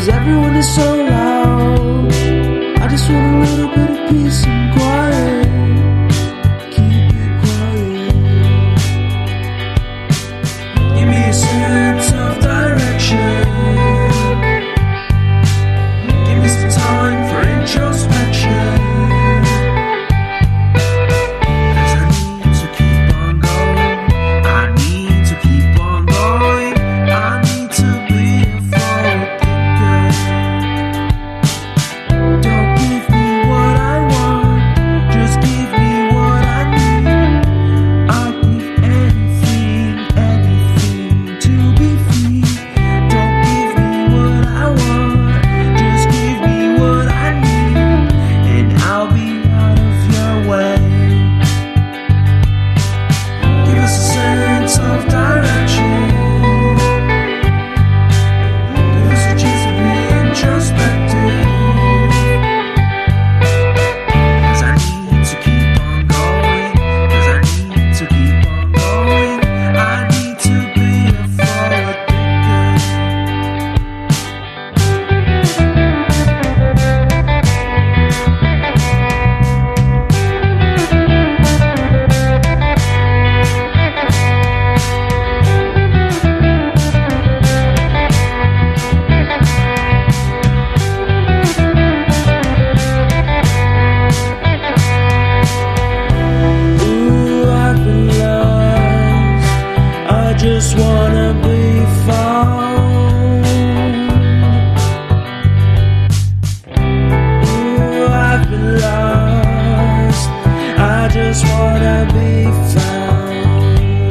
'cause everyone is so loud. I just want a little bit of peace and quiet. Keep it quiet. Give me a sense of direction. Give me some time for introspection. 'Cause I need to keep on going. I need to keep on going. I need to be a forward thinker. Don't give me what I want, just give me what I need. I'll give anything, anything to be free. Don't give me what I want, just give me what I need, and I'll be out of your way. Give us a sense of direction. Give us a chance to be introspective. 'Cause I need to keep on going. 'Cause I need to keep on going. I need to be a forward thinker. Ooh, I've been lost. I just wanna be found. Ooh, I've been lost. I just wanna be found.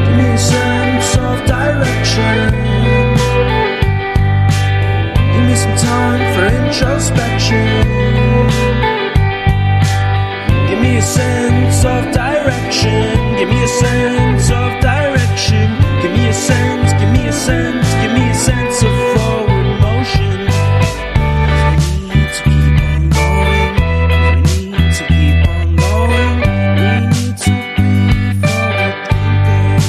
Give me a sense of direction. Give me some time for introspection. Give me a sense of direction. Give me a sense of direction. Give me a sense, give me a sense, give me a sense of forward motion. 'Cause we need to keep on going. We need to keep on going. We need to be forward thinkers.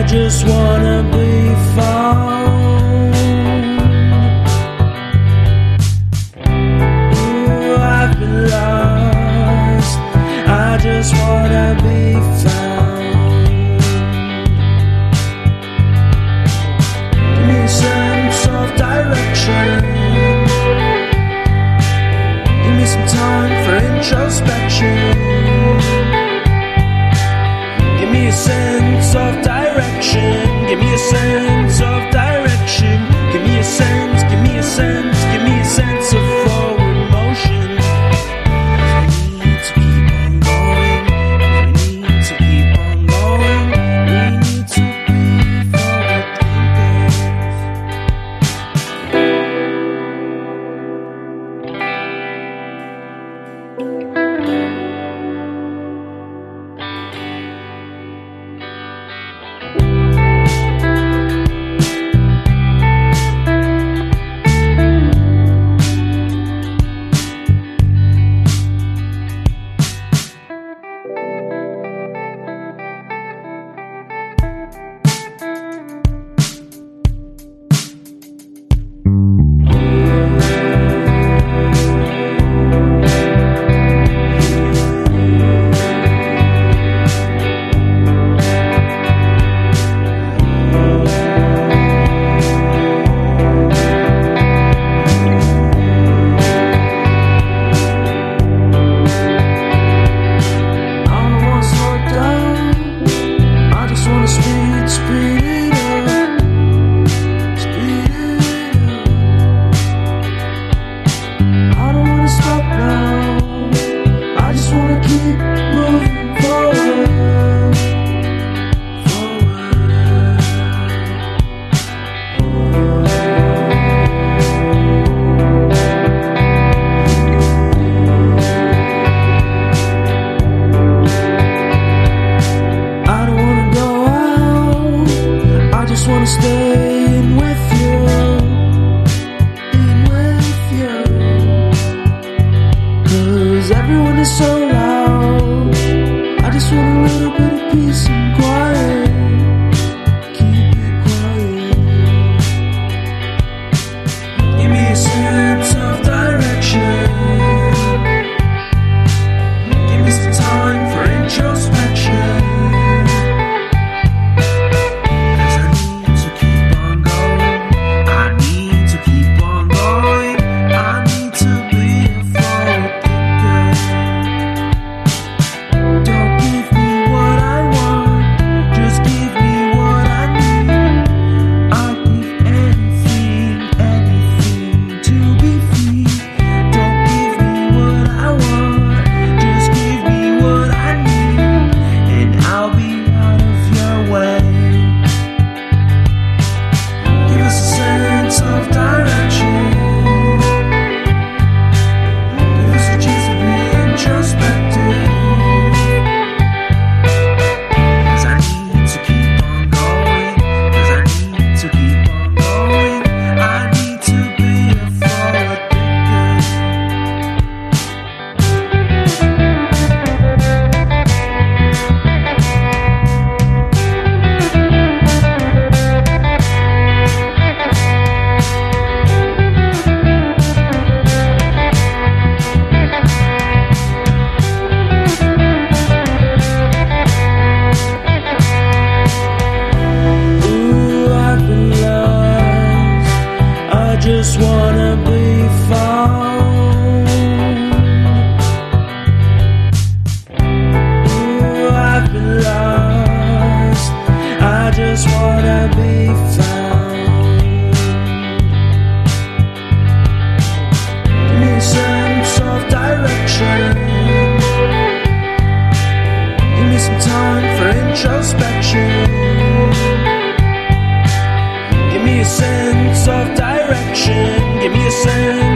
just wanna be found. Ooh, I've been lost. I just wanna be found. Give me a sense of direction. Give me some time for introspection. Give me a sense of direction. Give me a sense of direction. Give me a sense, give me a sense, give me a sense of forward motion. We need to keep on going. We need to keep on going. We need to be forward thinkers. Staying with you, in with you. 'Cause everyone is so loud. I just want a little bit of peace and quiet. Keep it quiet. Give me a sense of direction. Give me some time for introspection. Just wanna be found. Ooh, I've been lost. I just wanna be found. Give me a sense of direction. Give me some time for introspection. Give me a sense of direction. Give me a sense